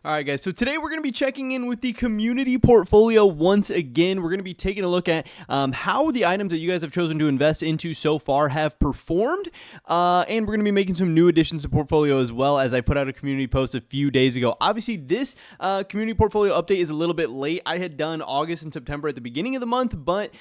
All right, guys. So today we're going to be checking in with the community portfolio once again. We're going to be taking a look at how the items that you guys have chosen to invest into so far have performed. And we're going to be making some new additions to portfolio as well, as I put out a community post a few days ago. Obviously, this community portfolio update is a little bit late. I had done August and September at the beginning of the month, but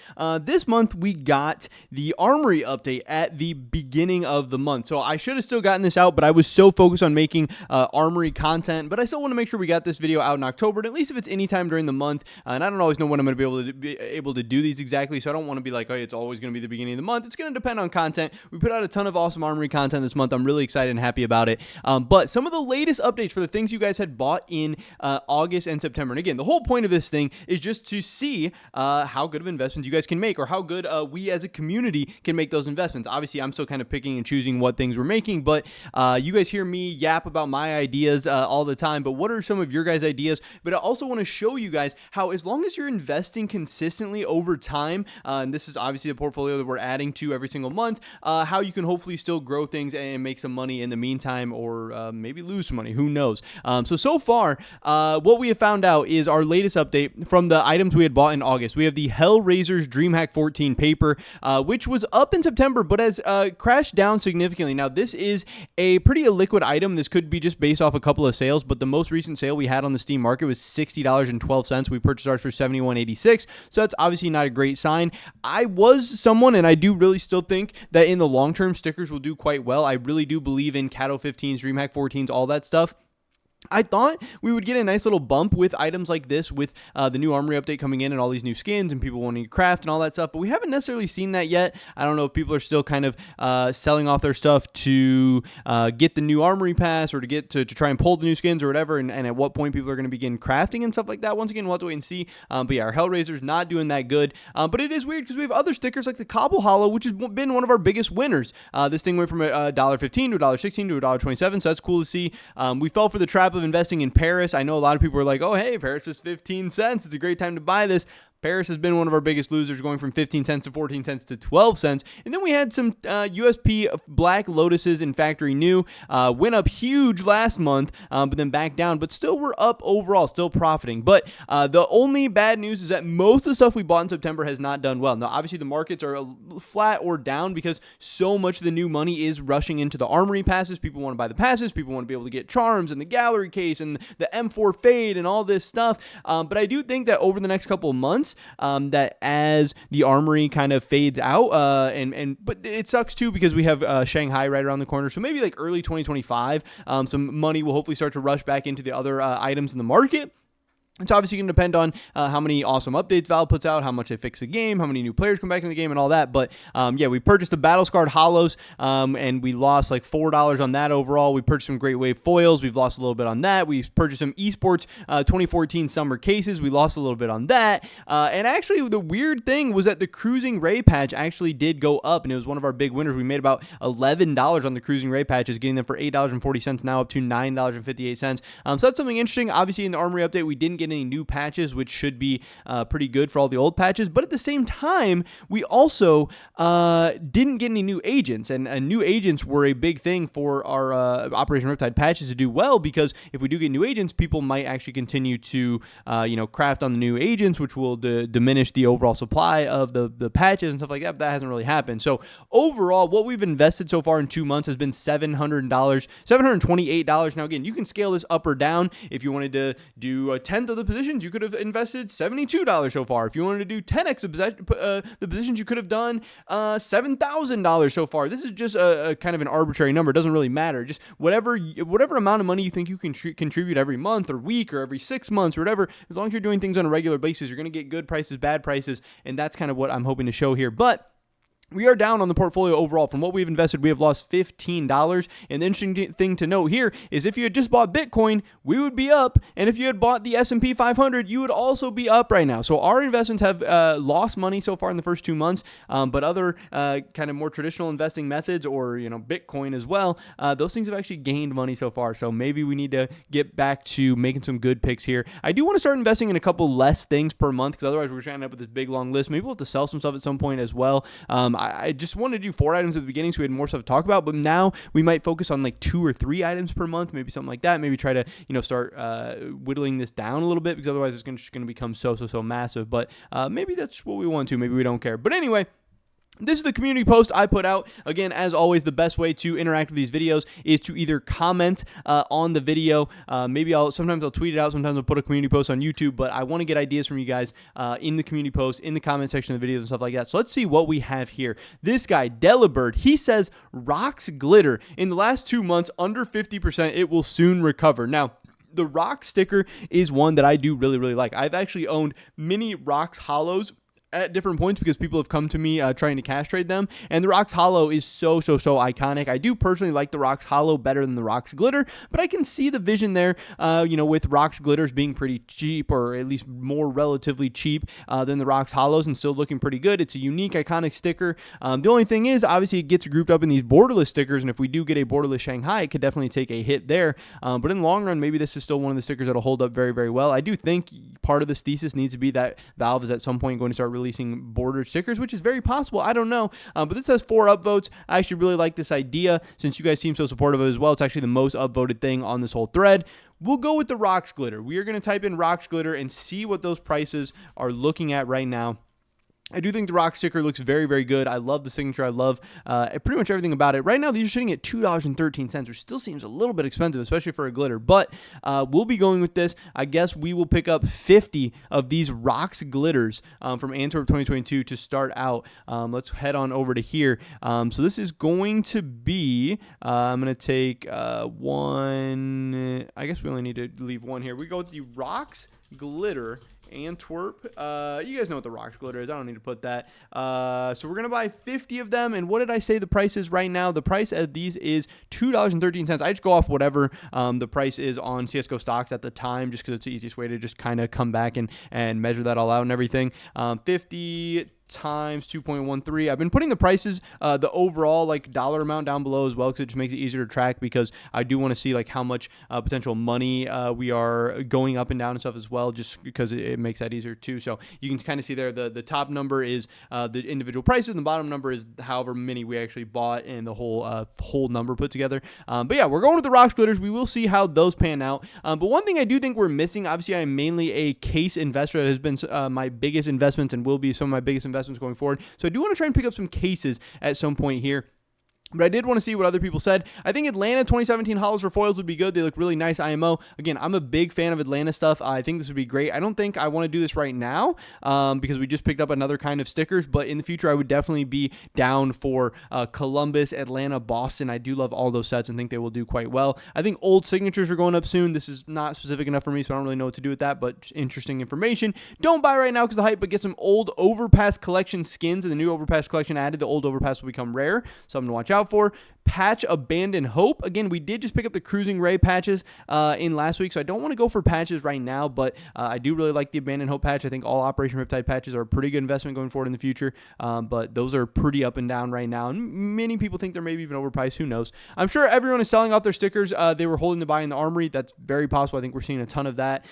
this month we got the Armory update at the beginning of the month. So I should have still gotten this out, but I was so focused on making Armory content. But I still want to make sure we got this video out in October, and at least if it's anytime during the month. And I don't always know when I'm going to be able to do these exactly, so I don't want to be like, oh, it's always going to be the beginning of the month. It's going to depend on content. We put out a ton of awesome Armory content this month. I'm really excited and happy about it. But some of the latest updates for the things you guys had bought in August and September. And again, the whole point of this thing is just to see how good of investments you guys can make, or how good we as a community can make those investments. Obviously, I'm still kind of picking and choosing what things we're making, but you guys hear me yap about my ideas all the time. But what are some of your guys' ideas? But I also want to show you guys how, as long as you're investing consistently over time, and this is obviously the portfolio that we're adding to every single month, how you can hopefully still grow things and make some money in the meantime, or maybe lose some money. Who knows? So far, what we have found out is our latest update from the items we had bought in August. We have the Hellraiser's DreamHack 14 paper, which was up in September, but has crashed down significantly. Now, this is a pretty illiquid item. This could be just based off a couple of sales, but the most recent sale we had on the Steam market was $60.12. We purchased ours for $71.86, so that's obviously not a great sign. I was someone, and I do really still think that in the long term, stickers will do quite well. I really do believe in Cato 15s, DreamHack 14s, all that stuff. I thought we would get a nice little bump with items like this, with the new Armory update coming in and all these new skins and people wanting to craft and all that stuff, but we haven't necessarily seen that yet. I don't know if people are still kind of selling off their stuff to get the new Armory pass, or to get to try and pull the new skins or whatever, and at what point people are going to begin crafting and stuff like that. Once again, we'll have to wait and see. But yeah, our Hellraiser's not doing that good. But it is weird because we have other stickers like the Cobble Hollow, which has been one of our biggest winners. This thing went from $1.15 to $1.16 to $1.27, so that's cool to see. We fell for the trap of investing in Paris. I know a lot of people are like, oh, hey, Paris is 15 cents. It's a great time to buy this. Paris has been one of our biggest losers, going from 15 cents to 14 cents to 12 cents. And then we had some USP Black Lotuses in Factory New. Went up huge last month, but then back down. But still, we're up overall, still profiting. But the only bad news is that most of the stuff we bought in September has not done well. Now, obviously, the markets are flat or down because so much of the new money is rushing into the Armory passes. People want to buy the passes. People want to be able to get charms and the gallery case and the M4 Fade and all this stuff. But I do think that over the next couple of months, that as the Armory kind of fades out, but it sucks too because we have Shanghai right around the corner. So maybe like early 2025, some money will hopefully start to rush back into the other items in the market. It's obviously going to depend on how many awesome updates Valve puts out, how much they fix the game, how many new players come back in the game, and all that. But yeah, we purchased the Battle-Scarred Hollows, and we lost like $4 on that overall. We purchased some Great Wave foils. We've lost a little bit on that. We purchased some Esports 2014 summer cases. We lost a little bit on that. And actually, the weird thing was that the Cruising Ray patch actually did go up, and it was one of our big winners. We made about $11 on the Cruising Ray patches, getting them for $8.40, now up to $9.58. So that's something interesting. Obviously, in the Armory update, we didn't get any new patches, which should be pretty good for all the old patches, but at the same time, we also didn't get any new agents, and new agents were a big thing for our Operation Riptide patches to do well, because if we do get new agents, people might actually continue to craft on the new agents, which will diminish the overall supply of the patches and stuff like that, but that hasn't really happened. So overall, what we've invested so far in 2 months has been $728. Now again, you can scale this up or down. If you wanted to do a tenth of the positions, you could have invested $72 so far. If you wanted to do 10x the positions, you could have done $7,000 so far. This is just a kind of an arbitrary number. It doesn't really matter. Just whatever amount of money you think you can contribute every month or week or every 6 months or whatever, as long as you're doing things on a regular basis, you're going to get good prices, bad prices, and that's kind of what I'm hoping to show here. But we are down on the portfolio overall. From what we've invested, we have lost $15. And the interesting thing to note here is if you had just bought Bitcoin, we would be up. And if you had bought the S&P 500, you would also be up right now. So our investments have lost money so far in the first 2 months. But other kind of more traditional investing methods, or Bitcoin as well, those things have actually gained money so far. So maybe we need to get back to making some good picks here. I do want to start investing in a couple less things per month, because otherwise we're trying to end up with this big long list. Maybe we'll have to sell some stuff at some point as well. I just wanted to do 4 items at the beginning so we had more stuff to talk about, but now we might focus on like 2 or 3 items per month, maybe something like that. Maybe try to, start whittling this down a little bit, because otherwise it's just going to become so massive. But maybe that's what we want to. Maybe we don't care. But anyway, this is the community post I put out. Again, as always, the best way to interact with these videos is to either comment on the video. Maybe sometimes I'll tweet it out. Sometimes I'll put a community post on YouTube, but I want to get ideas from you guys in the community post, in the comment section of the videos and stuff like that. So let's see what we have here. This guy, Delibird, he says, rocks glitter. In the last 2 months, under 50%, it will soon recover. Now, the rock sticker is one that I do really, really like. I've actually owned many rocks hollows at different points because people have come to me trying to cash trade them, and the Rocks Hollow is so iconic. I do personally like the Rocks Hollow better than the Rocks Glitter, but I can see the vision there, with Rocks Glitters being pretty cheap, or at least more relatively cheap than the Rocks Hollows, and still looking pretty good. It's a unique, iconic sticker. The only thing is, obviously, it gets grouped up in these borderless stickers, and if we do get a borderless Shanghai, it could definitely take a hit there. But in the long run, maybe this is still one of the stickers that'll hold up very, very well. I do think part of this thesis needs to be that Valve is at some point going to start releasing border stickers, which is very possible. I don't know. But this has 4 upvotes. I actually really like this idea since you guys seem so supportive of it as well. It's actually the most upvoted thing on this whole thread. We'll go with the Rocks Glitter. We are going to type in Rocks Glitter and see what those prices are looking at right now. I do think the rock sticker looks very, very good. I love the signature. I love pretty much everything about it. Right now, these are sitting at $2.13, which still seems a little bit expensive, especially for a glitter. But we'll be going with this. I guess we will pick up 50 of these rocks glitters from Antwerp 2022 to start out. Let's head on over to here. So this is going to be, I'm going to take one. I guess we only need to leave one here. We go with the rocks glitter Antwerp. You guys know what the rocks glitter is. I don't need to put that. So we're gonna buy 50 of them. And what did I say the price is right now? The price of these is $2.13. I just go off whatever the price is on CSGO stocks at the time, just because it's the easiest way to just kind of come back and measure that all out and everything. 50 times 2.13. I've been putting the prices, the overall like dollar amount down below as well, because it just makes it easier to track, because I do want to see like how much potential money we are going up and down and stuff as well, just because it makes that easier too. So you can kind of see there the top number is the individual prices, and the bottom number is however many we actually bought, and the whole number put together. But yeah, we're going with the rocks glitters. We will see how those pan out. But one thing I do think we're missing, obviously I'm mainly a case investor. That has been my biggest investments and will be some of my biggest investments going forward. So I do want to try and pick up some cases at some point here. But I did want to see what other people said. I think Atlanta 2017 hollows for foils would be good. They look really nice IMO. Again, I'm a big fan of Atlanta stuff. I think this would be great. I don't think I want to do this right now because we just picked up another kind of stickers. But in the future, I would definitely be down for Columbus, Atlanta, Boston. I do love all those sets and think they will do quite well. I think old signatures are going up soon. This is not specific enough for me, so I don't really know what to do with that. But interesting information. Don't buy right now because of the hype, but get some old Overpass collection skins. And the new Overpass collection added, the old Overpass will become rare. Something to watch out for. Patch Abandoned Hope. Again, we did just pick up the Cruising Ray patches in last week, so I don't want to go for patches right now, but I do really like the Abandoned Hope patch. I think all Operation Riptide patches are a pretty good investment going forward in the future, but those are pretty up and down right now, and many people think they're maybe even overpriced. Who knows? I'm sure everyone is selling off their stickers they were holding to buy in the Armory. That's very possible. I think we're seeing a ton of that.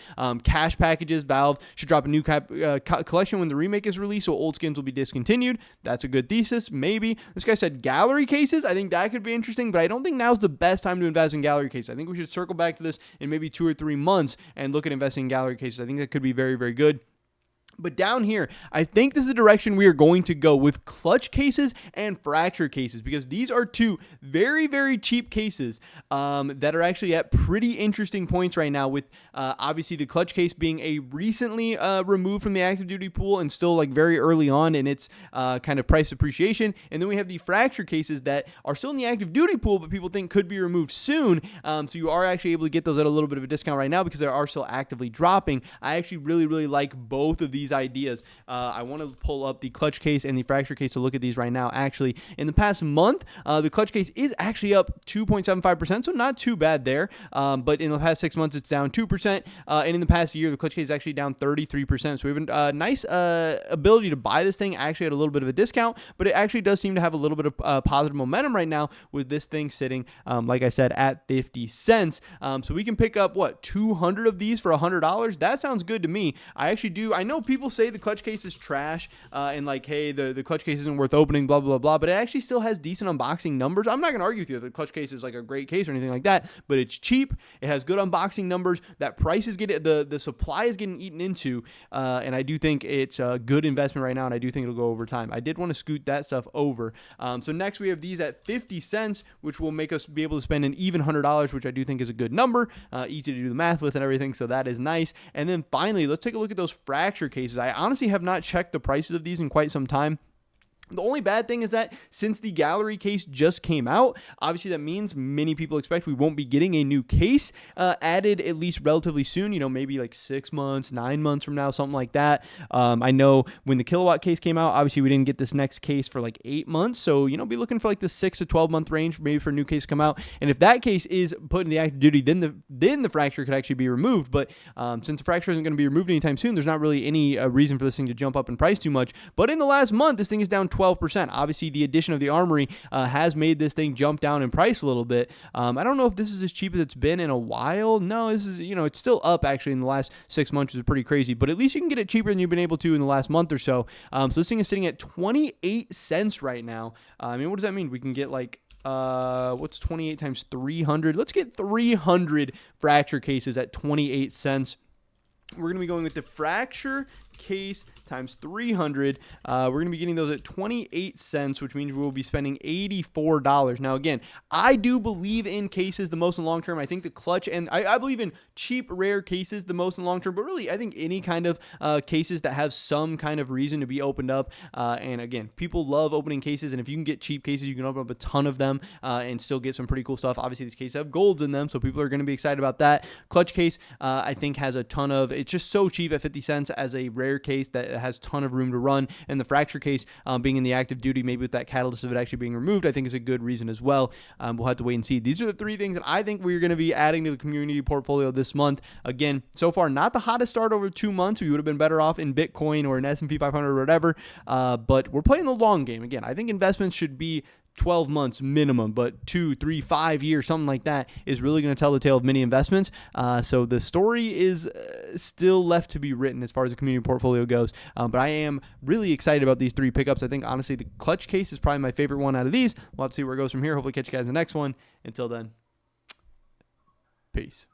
Cash packages. Valve should drop a new collection when the remake is released, so old skins will be discontinued. That's a good thesis. Maybe. This guy said gallery cases. I think that could be interesting, but I don't think now's the best time to invest in gallery cases. I think we should circle back to this in maybe 2 or 3 months and look at investing in gallery cases. I think that could be very, very good. But down here, I think this is the direction we are going to go with clutch cases and fracture cases, because these are 2 very, very cheap cases that are actually at pretty interesting points right now, with obviously the clutch case being a recently removed from the active duty pool and still like very early on in its kind of price appreciation. And then we have the fracture cases that are still in the active duty pool, but people think could be removed soon. So you are actually able to get those at a little bit of a discount right now because they are still actively dropping. I actually really, really like both of these ideas. I want to pull up the clutch case and the fracture case to look at these right now. Actually, in the past month, the clutch case is actually up 2.75%, so not too bad there. But in the past 6 months, it's down 2%. And in the past year, the clutch case is actually down 33%. So we have a nice ability to buy this thing actually at a little bit of a discount, but it actually does seem to have a little bit of positive momentum right now with this thing sitting, like I said, at 50 cents. So we can pick up, 200 of these for $100? That sounds good to me. I actually do. I know people people say the clutch case is trash and like, hey, the clutch case isn't worth opening, blah, blah, blah, but it actually still has decent unboxing numbers. I'm not going to argue with you that the clutch case is like a great case or anything like that, but it's cheap. It has good unboxing numbers. That price is getting, the supply is getting eaten into, and I do think it's a good investment right now, and I do think it'll go over time. I did want to scoot that stuff over. So next we have these at 50 cents, which will make us be able to spend an even $100, which I do think is a good number, easy to do the math with and everything, so that is nice. And then finally, let's take a look at those fracture cases. I honestly have not checked the prices of these in quite some time. The only bad thing is that since the gallery case just came out, obviously that means many people expect we won't be getting a new case added at least relatively soon, maybe like 6 months, 9 months from now, something like that. I know when the kilowatt case came out, obviously we didn't get this next case for like 8 months. So, be looking for like the 6 to 12 month range maybe for a new case to come out. And if that case is put in the active duty, then the fracture could actually be removed. But since the fracture isn't going to be removed anytime soon, there's not really any reason for this thing to jump up in price too much. But in the last month, this thing is down 12%. Obviously, the addition of the armory has made this thing jump down in price a little bit. I don't know if this is as cheap as it's been in a while. No, this is, it's still up actually in the last 6 months, which is pretty crazy. But at least you can get it cheaper than you've been able to in the last month or so. So this thing is sitting at 28 cents right now. What does that mean? We can get like what's 28 times 300? Let's get 300 fracture cases at 28 cents. We're going to be going with the fracture case times 300. We're going to be getting those at 28 cents, which means we will be spending $84. Now, again, I do believe in cases the most in the long term. I think the clutch, and I believe in cheap, rare cases the most in the long term, but really, I think any kind of cases that have some kind of reason to be opened up. And again, people love opening cases, and if you can get cheap cases, you can open up a ton of them and still get some pretty cool stuff. Obviously, these cases have golds in them, so people are going to be excited about that. Clutch case, I think, has a ton of, it's just so cheap at 50 cents as a rare case that has a ton of room to run, and the fracture case being in the active duty, maybe with that catalyst of it actually being removed, I think is a good reason as well. We'll have to wait and see. These are the 3 things that I think we're going to be adding to the community portfolio this month. Again, so far not the hottest start over 2 months. We would have been better off in Bitcoin or an S&P 500 or whatever, but we're playing the long game. Again, I think investments should be 12 months minimum, but 2, 3, 5 years, something like that is really going to tell the tale of many investments. So the story is still left to be written as far as the community portfolio goes. But I am really excited about these 3 pickups. I think, honestly, the clutch case is probably my favorite one out of these. We'll have to see where it goes from here. Hopefully catch you guys in the next one. Until then, peace.